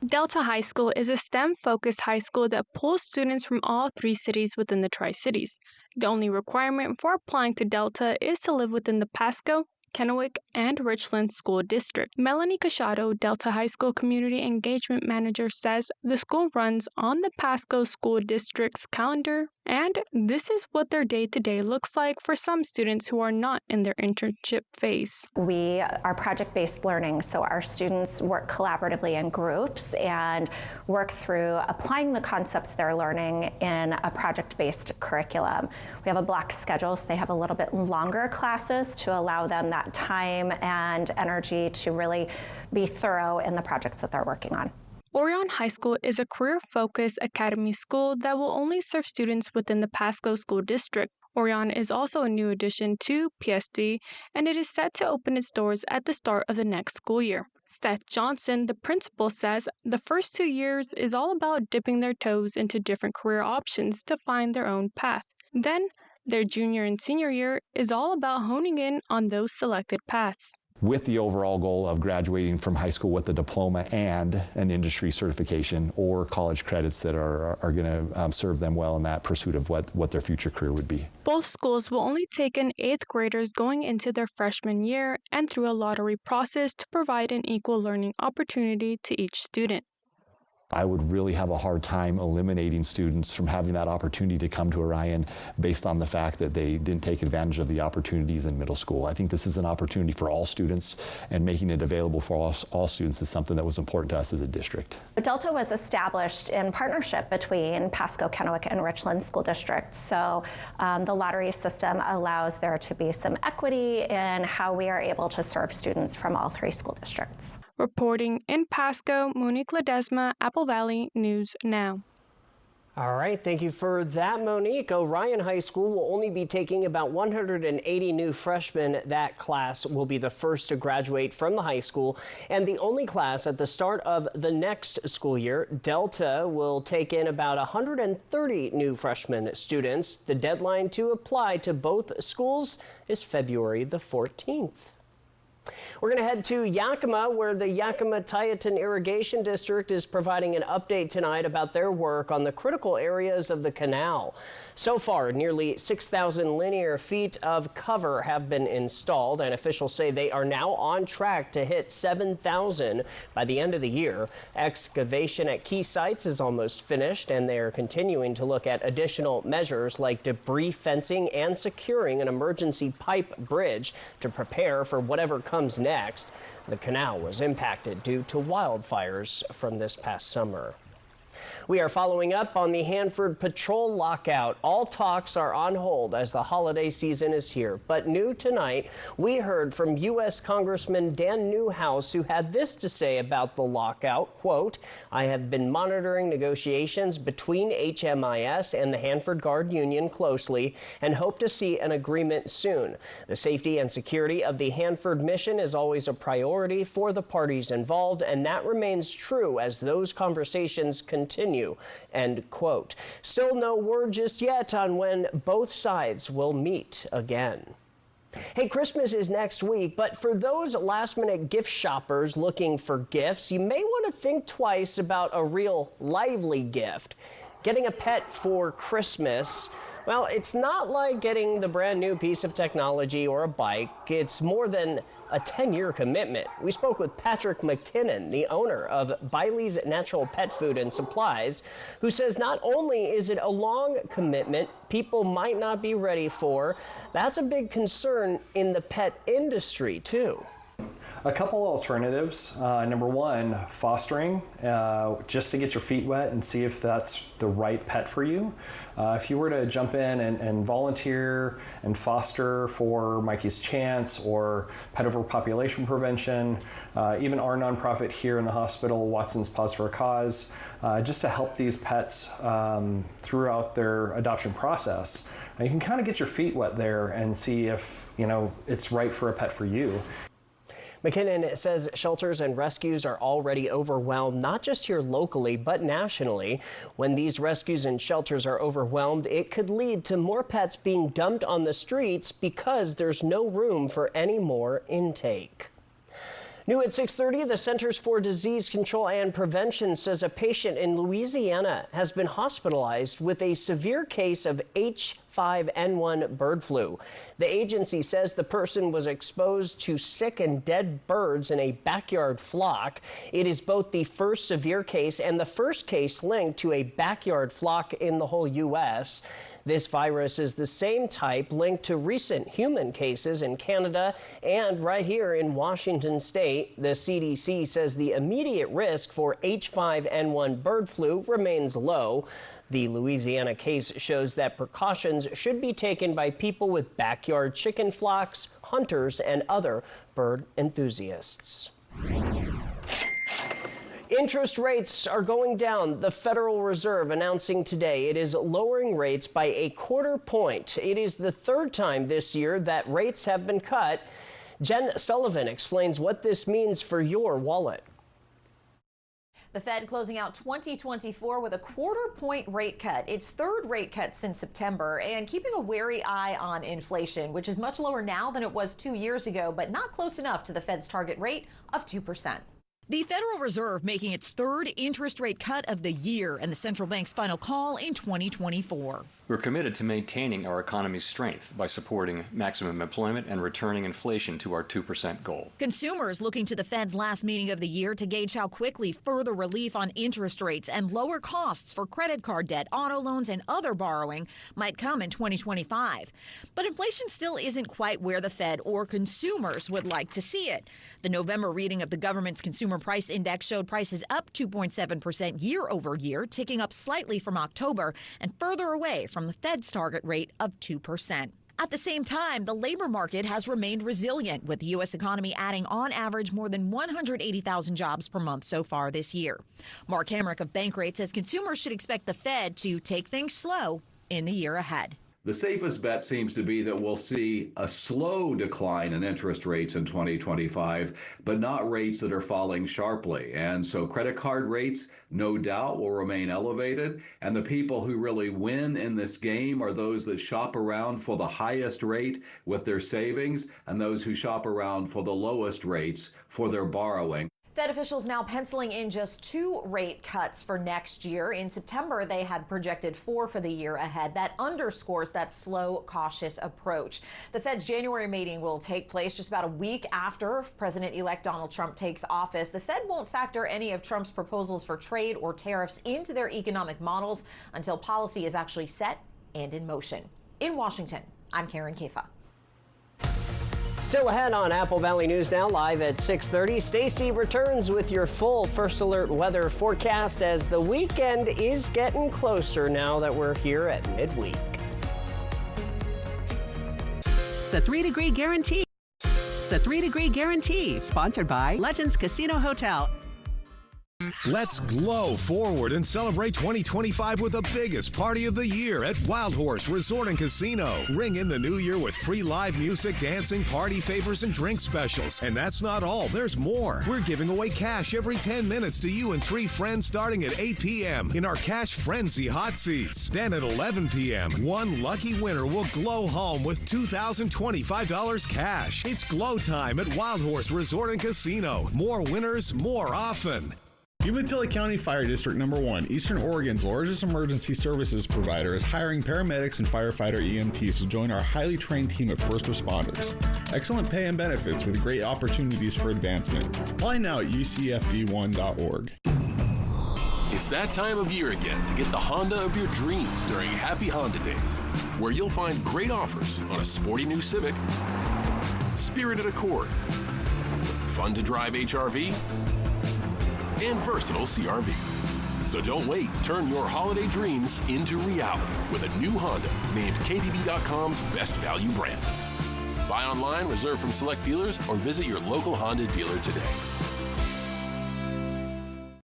Delta High School is a STEM-focused high school that pulls students from all 3 cities within the Tri-Cities. The only requirement for applying to Delta is to live within the Pasco, Kennewick, and Richland School District. Melanie Cachado, Delta High School Community Engagement Manager, says the school runs on the Pasco School District's calendar And this is what their day-to-day looks like for some students who are not in their internship phase. We are project-based learning, so our students work collaboratively in groups and work through applying the concepts they're learning in a project-based curriculum. We have a block schedule, so they have a little bit longer classes to allow them that time and energy to really be thorough in the projects that they're working on. Orion High School is a career-focused academy school that will only serve students within the Pasco School District. Orion is also a new addition to PSD, and it is set to open its doors at the start of the next school year. Steph Johnson, the principal, says the first 2 years is all about dipping their toes into different career options to find their own path. Then, their junior and senior year is all about honing in on those selected paths, with the overall goal of graduating from high school with a diploma and an industry certification or college credits that are going to serve them well in that pursuit of what their future career would be. Both schools will only take in 8th graders going into their freshman year and through a lottery process to provide an equal learning opportunity to each student. I would really have a hard time eliminating students from having that opportunity to come to Orion based on the fact that they didn't take advantage of the opportunities in middle school. I think this is an opportunity for all students, and making it available for all students is something that was important to us as a district. Delta was established in partnership between Pasco, Kennewick, and Richland school districts. So the lottery system allows there to be some equity in how we are able to serve students from all 3 school districts. Reporting in Pasco, Monique Ledesma, Apple Valley News Now. All right, thank you for that, Monique. Orion High School will only be taking about 180 new freshmen. That class will be the first to graduate from the high school and the only class at the start of the next school year. Delta will take in about 130 new freshman students. The deadline to apply to both schools is February the 14th. We're going to head to Yakima, where the Yakima-Tieton Irrigation District is providing an update tonight about their work on the critical areas of the canal. So far, nearly 6,000 linear feet of cover have been installed, and officials say they are now on track to hit 7,000 by the end of the year. Excavation at key sites is almost finished, and they are continuing to look at additional measures like debris fencing and securing an emergency pipe bridge to prepare for whatever comes next. The canal was impacted due to wildfires from this past summer. We are following up on the Hanford Patrol lockout. All talks are on hold as the holiday season is here. But new tonight, we heard from U.S. Congressman Dan Newhouse, who had this to say about the lockout. Quote, "I have been monitoring negotiations between HMIS and the Hanford Guard Union closely and hope to see an agreement soon. The safety and security of the Hanford mission is always a priority for the parties involved, and that remains true as those conversations continue." End quote. Still no word just yet on when both sides will meet again. Hey, Christmas is next week, but for those last-minute gift shoppers looking for gifts, you may want to think twice about a real lively gift. Getting a pet for Christmas, well, it's not like getting the brand new piece of technology or a bike. It's more than a 10-year commitment. We spoke with Patrick McKinnon, the owner of Biley's Natural Pet Food and Supplies, who says not only is it a long commitment people might not be ready for, that's a big concern in the pet industry too. A couple alternatives. Number one, fostering, just to get your feet wet and see if that's the right pet for you. If you were to jump in and volunteer and foster for Mikey's Chance or Pet Overpopulation Prevention, even our nonprofit here in the hospital, Watson's Paws for a Cause, just to help these pets throughout their adoption process, you can kind of get your feet wet there and see if it's right for a pet for you. McKinnon says shelters and rescues are already overwhelmed, not just here locally, but nationally. When these rescues and shelters are overwhelmed, it could lead to more pets being dumped on the streets because there's no room for any more intake. New at 6:30, the Centers for Disease Control and Prevention says a patient in Louisiana has been hospitalized with a severe case of H5N1 bird flu. The agency says the person was exposed to sick and dead birds in a backyard flock. It is both the first severe case and the first case linked to a backyard flock in the whole U.S. This virus is the same type linked to recent human cases in Canada and right here in Washington state. The CDC says the immediate risk for H5N1 bird flu remains low. The Louisiana case shows that precautions should be taken by people with backyard chicken flocks, hunters, and other bird enthusiasts. Interest rates are going down. The Federal Reserve announcing today it is lowering rates by a quarter point. It is the third time this year that rates have been cut. Jen Sullivan explains what this means for your wallet. The Fed closing out 2024 with a quarter-point rate cut, its third rate cut since September, and keeping a wary eye on inflation, which is much lower now than it was 2 years ago, but not close enough to the Fed's target rate of 2%. The Federal Reserve making its third interest rate cut of the year and the central bank's final call in 2024. We're committed to maintaining our economy's strength by supporting maximum employment and returning inflation to our 2% goal. Consumers looking to the Fed's last meeting of the year to gauge how quickly further relief on interest rates and lower costs for credit card debt, auto loans, and other borrowing might come in 2025. But inflation still isn't quite where the Fed or consumers would like to see it. The November reading of the government's Consumer Price Index showed prices up 2.7% year over year, ticking up slightly from October and further away from the Fed's target rate of 2%. At the same time, the labor market has remained resilient, with the U.S. economy adding on average more than 180,000 jobs per month so far this year. Mark Hamrick of Bankrate says consumers should expect the Fed to take things slow in the year ahead. The safest bet seems to be that we'll see a slow decline in interest rates in 2025, but not rates that are falling sharply. And so credit card rates, no doubt, will remain elevated. And the people who really win in this game are those that shop around for the highest rate with their savings and those who shop around for the lowest rates for their borrowing. Fed officials now penciling in just 2 rate cuts for next year. In September, they had projected 4 for the year ahead. That underscores that slow, cautious approach. The Fed's January meeting will take place just about a week after President-elect Donald Trump takes office. The Fed won't factor any of Trump's proposals for trade or tariffs into their economic models until policy is actually set and in motion. In Washington, I'm Karen Kefa. Still ahead on Apple Valley News Now, live at 6:30. Stacy returns with your full First Alert weather forecast as the weekend is getting closer now that we're here at midweek. The 3-Degree Guarantee. The 3-Degree Guarantee, sponsored by Legends Casino Hotel. Let's glow forward and celebrate 2025 with the biggest party of the year at Wild Horse Resort and Casino. Ring in the new year with free live music, dancing, party favors, and drink specials. And that's not all. There's more. We're giving away cash every 10 minutes to you and 3 friends starting at 8 p.m. in our Cash Frenzy hot seats. Then at 11 p.m., one lucky winner will glow home with $2,025 cash. It's glow time at Wild Horse Resort and Casino. More winners, more often. Umatilla County Fire District Number 1, Eastern Oregon's largest emergency services provider, is hiring paramedics and firefighter EMTs to join our highly trained team of first responders. Excellent pay and benefits with great opportunities for advancement. Apply now at ucfd1.org. It's that time of year again to get the Honda of your dreams during Happy Honda Days, where you'll find great offers on a sporty new Civic, spirited Accord, fun to drive HRV, and versatile CRV. So don't wait. Turn your holiday dreams into reality with a new Honda named KBB.com's best value brand. Buy online, reserve from select dealers, or visit your local Honda dealer today.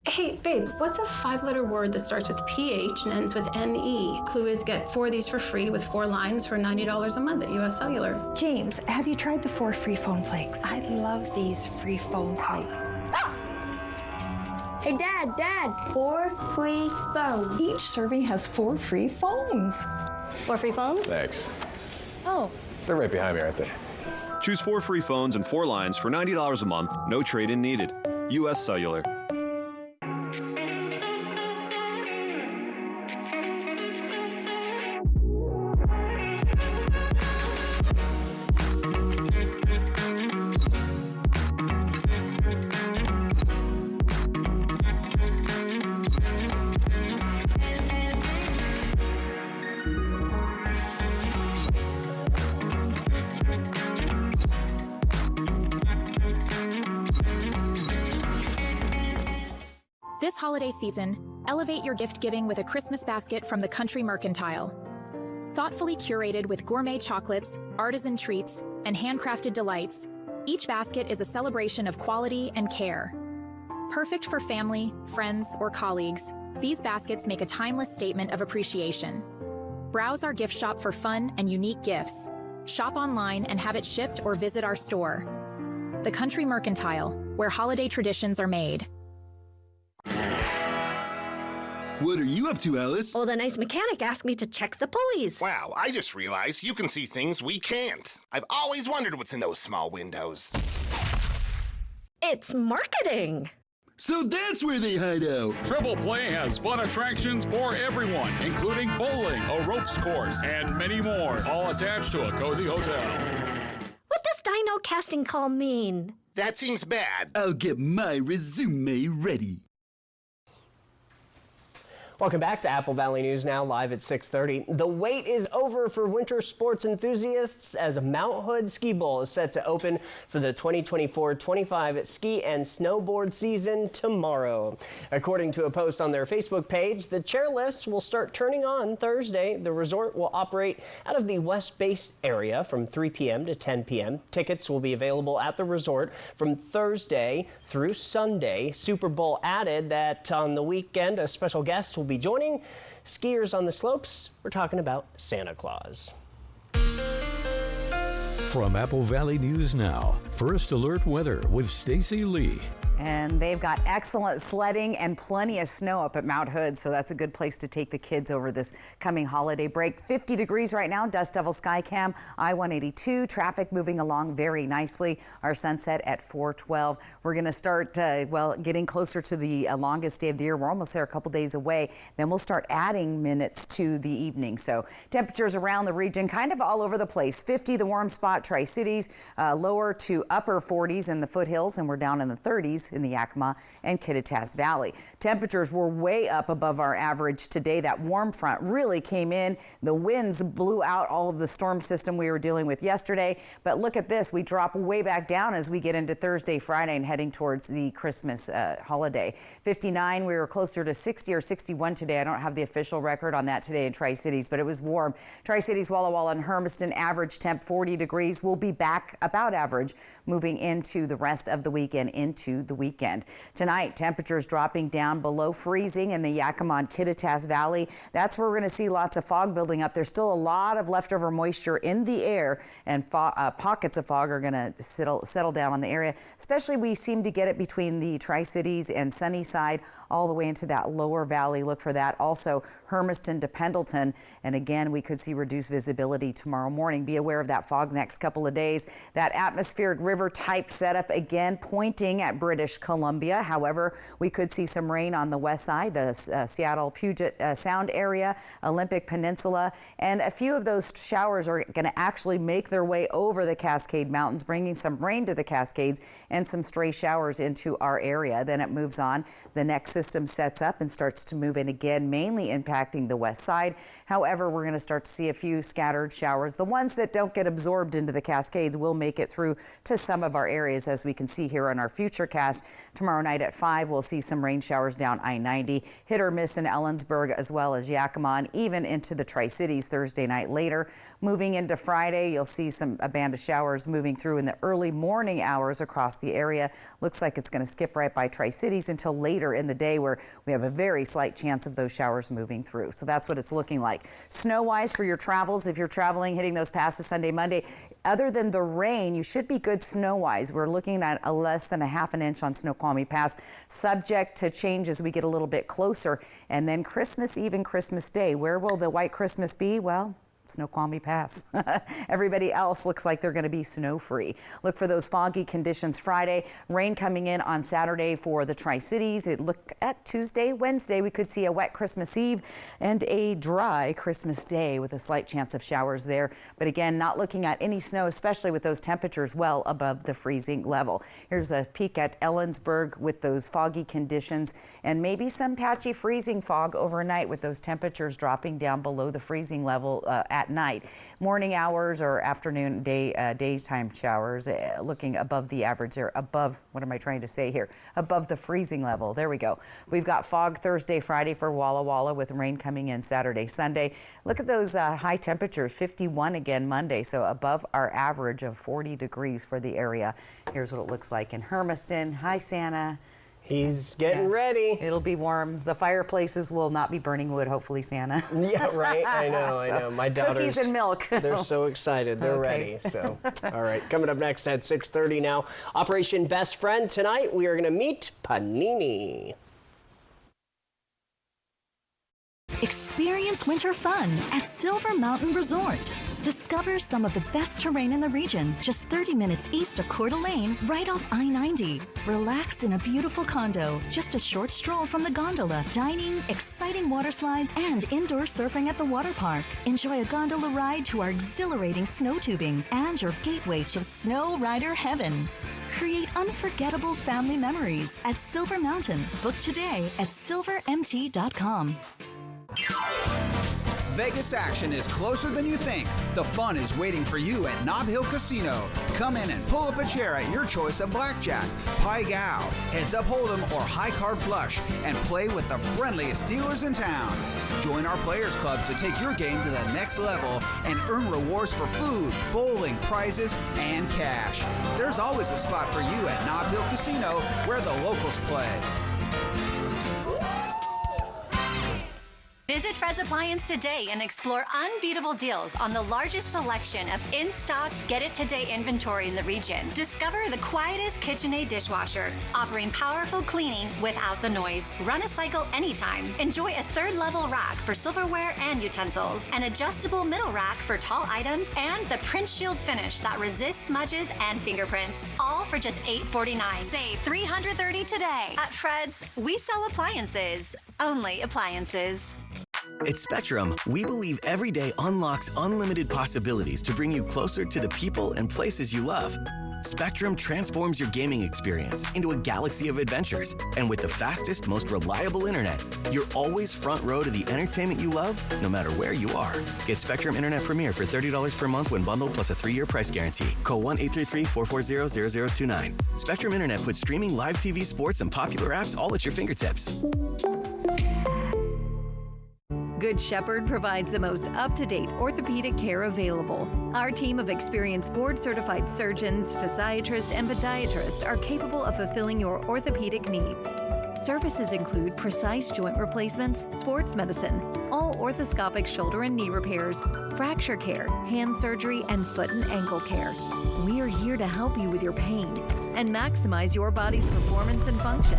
Hey, babe, what's a 5-letter word that starts with PH and ends with NE? Clue is get 4 of these for free with 4 lines for $90 a month at US Cellular. James, have you tried the 4 free phone flakes? I love these free phone flakes. Hey, Dad, 4 free phones. Each serving has 4 free phones. 4 free phones? Thanks. Oh. They're right behind me, aren't they? Choose 4 free phones and 4 lines for $90 a month. No trade-in needed. US Cellular. This holiday season, elevate your gift giving with a Christmas basket from the Country Mercantile. Thoughtfully curated with gourmet chocolates, artisan treats, and handcrafted delights, each basket is a celebration of quality and care. Perfect for family, friends, or colleagues, these baskets make a timeless statement of appreciation. Browse our gift shop for fun and unique gifts. Shop online and have it shipped or visit our store. The Country Mercantile, where holiday traditions are made. What are you up to, Alice? Oh, the nice mechanic asked me to check the pulleys. Wow, I just realized you can see things we can't. I've always wondered what's in those small windows. It's marketing. So that's where they hide out. Triple Play has fun attractions for everyone, including bowling, a ropes course, and many more, all attached to a cozy hotel. What does dino casting call mean? That seems bad. I'll get my resume ready. Welcome back to Apple Valley News Now, live at 6:30. The wait is over for winter sports enthusiasts as Mount Hood Ski Bowl is set to open for the 2024-25 ski and snowboard season tomorrow. According to a post on their Facebook page, the chairlifts will start turning on Thursday. The resort will operate out of the West Base area from 3 p.m. to 10 p.m. Tickets will be available at the resort from Thursday through Sunday. Super Bowl added that on the weekend, a special guest will be joining skiers on the slopes. We're talking about Santa Claus. From Apple Valley News Now, First Alert Weather with Stacy Lee. And they've got excellent sledding and plenty of snow up at Mount Hood, so that's a good place to take the kids over this coming holiday break. 50 degrees right now, Dust Devil Skycam, I-182. Traffic moving along very nicely. Our sunset at 4:12. We're going to start, getting closer to the longest day of the year. We're almost there, a couple days away. Then we'll start adding minutes to the evening. So temperatures around the region kind of all over the place. 50, the warm spot, Tri-Cities, lower to upper 40s in the foothills, and we're down in the 30s in the Yakima and Kittitas Valley. Temperatures were way up above our average today. That warm front really came in. The winds blew out all of the storm system we were dealing with yesterday. But look at this. We drop way back down as we get into Thursday, Friday, and heading towards the Christmas holiday. 59, we were closer to 60 or 61 today. I don't have the official record on that today in Tri-Cities, but it was warm. Tri-Cities, Walla Walla, and Hermiston, average temp 40 degrees. We'll be back about average moving into the rest of the weekend, into the weekend. Tonight, temperatures dropping down below freezing in the Yakima and Kittitas Valley. That's where we're going to see lots of fog building up. There's still a lot of leftover moisture in the air, and pockets of fog are going to settle down on the area. Especially, we seem to get it between the Tri-Cities and Sunnyside all the way into that lower valley. Look for that. Also, Hermiston to Pendleton. And again, we could see reduced visibility tomorrow morning. Be aware of that fog next couple of days. That atmospheric river type setup again pointing at British Columbia. However, we could see some rain on the west side, the Seattle Puget Sound area, Olympic Peninsula, and a few of those showers are going to actually make their way over the Cascade Mountains, bringing some rain to the Cascades and some stray showers into our area. Then it moves on. The next system sets up and starts to move in again, mainly impacting the west side. However, we're going to start to see a few scattered showers. The ones that don't get absorbed into the Cascades will make it through to some of our areas, as we can see here on our Futurecast. Tomorrow night at 5, we'll see some rain showers down I-90, hit or miss in Ellensburg as well as Yakima, and even into the Tri-Cities Thursday night later. Moving into Friday, you'll see a band of showers moving through in the early morning hours across the area. Looks like it's going to skip right by Tri-Cities until later in the day, where we have a very slight chance of those showers moving through. So that's what it's looking like. Snow-wise for your travels, if you're traveling, hitting those passes Sunday, Monday, other than the rain, you should be good snow-wise. We're looking at less than a half an inch on Snoqualmie Pass, subject to change as we get a little bit closer. And then Christmas Eve and Christmas Day, where will the white Christmas be? Well, Snoqualmie Pass. Everybody else looks like they're going to be snow-free. Look for those foggy conditions Friday. Rain coming in on Saturday for the Tri-Cities. Look at Tuesday, Wednesday. We could see a wet Christmas Eve and a dry Christmas Day with a slight chance of showers there. But again, not looking at any snow, especially with those temperatures well above the freezing level. Here's a peek at Ellensburg with those foggy conditions and maybe some patchy freezing fog overnight with those temperatures dropping down below the freezing level at night. Morning hours or afternoon, daytime showers looking above the average or above, what am I trying to say here? Above the freezing level. There we go. We've got fog Thursday, Friday for Walla Walla with rain coming in Saturday, Sunday. Look at those high temperatures, 51 again Monday, so above our average of 40 degrees for the area. Here's what it looks like in Hermiston. Hi, Santa. He's getting ready. It'll be warm. The fireplaces will not be burning wood, hopefully, Santa. Yeah, right. I know, I know. My daughters. Cookies and milk. They're so excited. They're ready. So, all right. Coming up next at 6:30 now, Operation Best Friend. Tonight, we are going to meet Panini. Experience winter fun at Silver Mountain Resort. Discover some of the best terrain in the region, just 30 minutes east of Coeur d'Alene, right off I-90. Relax in a beautiful condo, just a short stroll from the gondola, dining, exciting water slides, and indoor surfing at the water park. Enjoy a gondola ride to our exhilarating snow tubing and your gateway to snow rider heaven. Create unforgettable family memories at Silver Mountain. Book today at silvermt.com. Vegas action is closer than you think. The fun is waiting for you at Nob Hill Casino. Come in and pull up a chair at your choice of blackjack, pai gow, heads up hold'em, or high card flush, and play with the friendliest dealers in town. Join our Players Club to take your game to the next level and earn rewards for food, bowling, prizes, and cash. There's always a spot for you at Nob Hill Casino where the locals play. Visit Fred's Appliance today and explore unbeatable deals on the largest selection of in-stock, get-it-today inventory in the region. Discover the quietest KitchenAid dishwasher, offering powerful cleaning without the noise. Run a cycle anytime. Enjoy a third-level rack for silverware and utensils, an adjustable middle rack for tall items, and the Print Shield finish that resists smudges and fingerprints. All for just $8.49. Save $330 today. At Fred's, we sell appliances. Only appliances. At Spectrum, we believe every day unlocks unlimited possibilities to bring you closer to the people and places you love. Spectrum transforms your gaming experience into a galaxy of adventures. And with the fastest, most reliable internet, you're always front row to the entertainment you love, no matter where you are. Get Spectrum Internet Premier for $30 per month when bundled plus a 3-year price guarantee. Call 1-833-440-0029. Spectrum Internet puts streaming live TV, sports, and popular apps all at your fingertips. Good Shepherd provides the most up-to-date orthopedic care available. Our team of experienced board-certified surgeons, physiatrists, and podiatrists are capable of fulfilling your orthopedic needs. Services include precise joint replacements, sports medicine, all orthoscopic shoulder and knee repairs, fracture care, hand surgery, and foot and ankle care. We are here to help you with your pain and maximize your body's performance and function.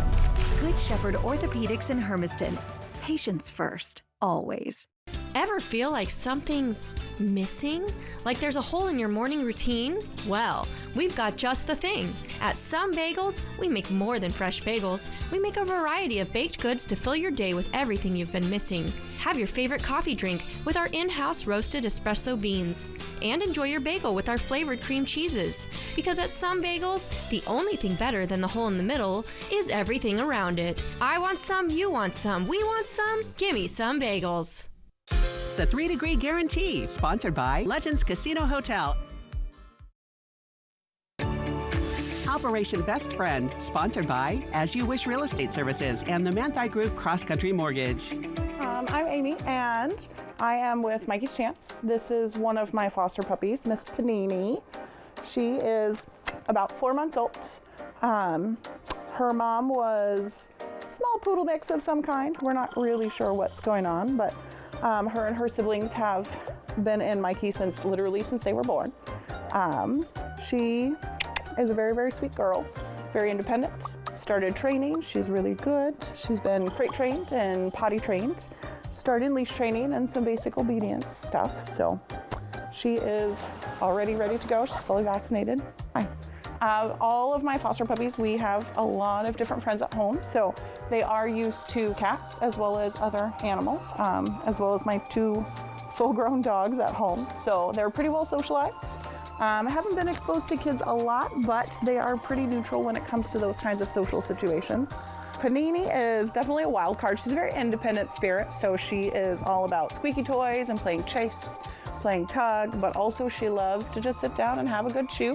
Good Shepherd Orthopedics in Hermiston. Patients first. Always. Ever feel like something's missing? Like there's a hole in your morning routine? Well, we've got just the thing. At Some Bagels, we make more than fresh bagels. We make a variety of baked goods to fill your day with everything you've been missing. Have your favorite coffee drink with our in-house roasted espresso beans. And enjoy your bagel with our flavored cream cheeses. Because at Some Bagels, the only thing better than the hole in the middle is everything around it. I want some, you want some, we want some, gimme Some Bagels. The 3-Degree Guarantee, sponsored by Legends Casino Hotel. Operation Best Friend, sponsored by As You Wish Real Estate Services and the Manthai Group Cross Country Mortgage. I'm Amy, and I am with Mikey's Chance. This is one of my foster puppies, Miss Panini. She is about 4 months old. Her mom was a small poodle mix of some kind. We're not really sure what's going on, but her and her siblings have been in Mikey literally since they were born. She is a very, very sweet girl, very independent. Started training, she's really good. She's been crate trained and potty trained. Started leash training and some basic obedience stuff. So she is already ready to go. She's fully vaccinated. Hi. All of my foster puppies, we have a lot of different friends at home. So they are used to cats as well as other animals, as well as my 2 full-grown dogs at home. So they're pretty well socialized. I haven't been exposed to kids a lot, but they are pretty neutral when it comes to those kinds of social situations. Panini is definitely a wild card. She's a very independent spirit, so she is all about squeaky toys and playing chase, playing tug, but also she loves to just sit down and have a good chew.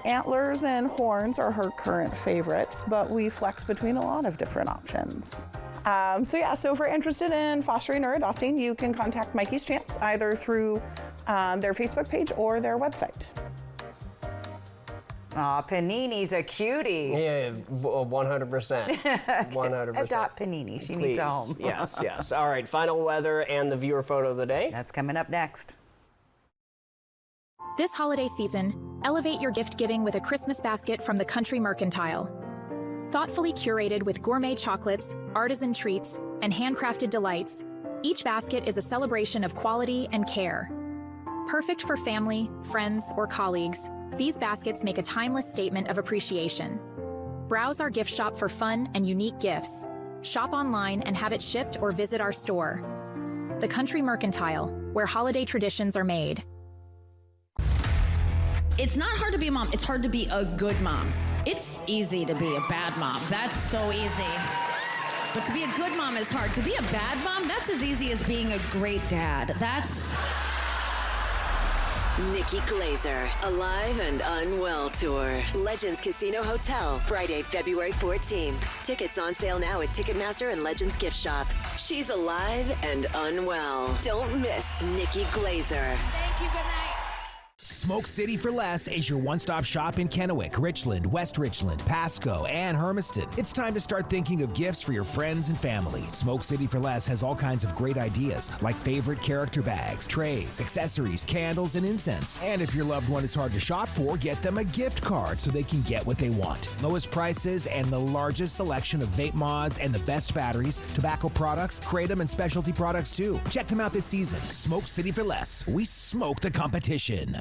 Antlers and horns are her current favorites, but we flex between a lot of different options. So if you're interested in fostering or adopting, you can contact Mikey's Chance either through their Facebook page or their website. Aw, Panini's a cutie. Yeah, 100%. 100%. Adopt Panini. She Please. needs a home. Yes. All right, final weather and the viewer photo of the day. That's coming up next. This holiday season, elevate your gift giving with a Christmas basket from the Country Mercantile. Thoughtfully curated with gourmet chocolates, artisan treats, and handcrafted delights, each basket is a celebration of quality and care. Perfect for family, friends, or colleagues, these baskets make a timeless statement of appreciation. Browse our gift shop for fun and unique gifts. Shop online and have it shipped or visit our store. The Country Mercantile, where holiday traditions are made. It's not hard to be a mom, it's hard to be a good mom. It's easy to be a bad mom. That's so easy. But to be a good mom is hard. To be a bad mom, that's as easy as being a great dad. That's... Nikki Glazer, Alive and Unwell Tour. Legends Casino Hotel, Friday, February 14th. Tickets on sale now at Ticketmaster and Legends Gift Shop. She's alive and unwell. Don't miss Nikki Glazer. Thank you, good night. Smoke City for Less is your one-stop shop in Kennewick, Richland, West Richland, Pasco, and Hermiston. It's time to start thinking of gifts for your friends and family. Smoke City for Less has all kinds of great ideas, like favorite character bags, trays, accessories, candles, and incense. And if your loved one is hard to shop for, get them a gift card so they can get what they want. Lowest prices and the largest selection of vape mods and the best batteries, tobacco products, kratom, and specialty products too. Check them out this season. Smoke City for Less. We smoke the competition.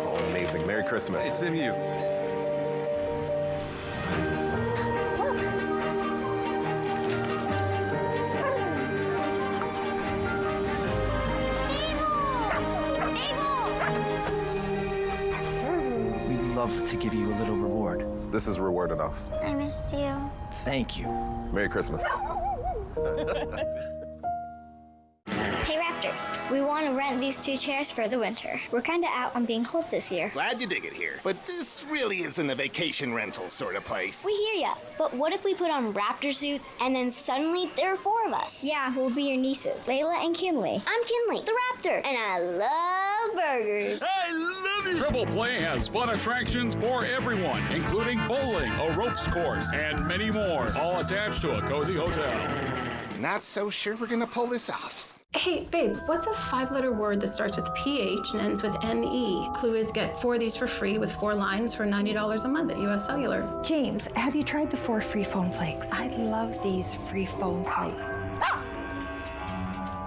Oh, amazing. Merry Christmas. It's in you. We'd love to give you a little reward. This is reward enough. I missed you. Thank you. Merry Christmas. Hey Raptors, we want to rent these 2 chairs for the winter. We're kind of out on being cold this year. Glad you dig it here, but this really isn't a vacation rental sort of place. We hear ya, but what if we put on Raptor suits and then suddenly there are 4 of us? Yeah, we'll be your nieces, Layla and Kinley. I'm Kinley, the Raptor, and I love burgers. I love it! Triple Play has fun attractions for everyone, including bowling, a ropes course, and many more, all attached to a cozy hotel. Not so sure we're gonna pull this off. Hey, babe, what's a 5-letter word that starts with PH and ends with NE? Clue is get 4 of these for free with 4 lines for $90 a month at US Cellular. James, have you tried the 4 free phone flakes? I love these free phone flakes.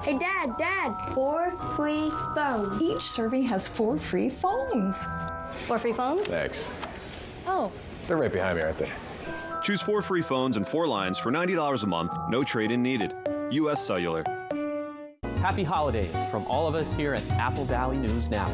Hey, Dad, 4 free phones. Each serving has 4 free phones. 4 free phones? Thanks. Oh. They're right behind me, aren't they? Choose 4 free phones and 4 lines for $90 a month, no trade-in needed. US Cellular. Happy holidays from all of us here at Apple Valley News Now.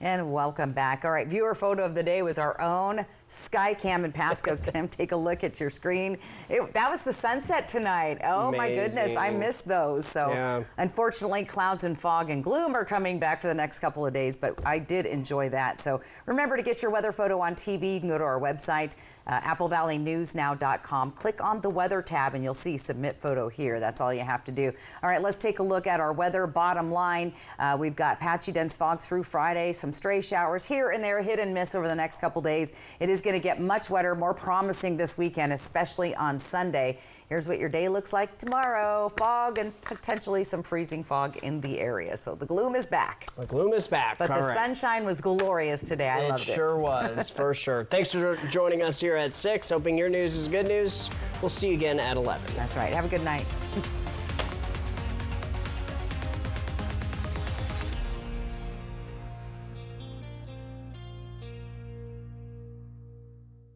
And welcome back. All right, viewer photo of the day was our own Skycam in Pasco. Kim, take a look at your screen. That was the sunset tonight. Oh, amazing. My goodness, I missed those. So unfortunately, clouds and fog and gloom are coming back for the next couple of days, but I did enjoy that. So remember to get your weather photo on TV. You can go to our website, AppleValleyNewsNow.com. Click on the weather tab and you'll see submit photo here. That's all you have to do. All right, let's take a look at our weather bottom line. We've got patchy dense fog through Friday, some stray showers here and there, hit and miss over the next couple days. It is going to get much wetter, more promising this weekend, especially on Sunday. Here's what your day looks like tomorrow. Fog and potentially some freezing fog in the area. So the gloom is back. The gloom is back. But the sunshine was glorious today. I loved it. It sure was, for sure. Thanks for joining us here at 6. Hoping your news is good news. We'll see you again at 11. That's right. Have a good night.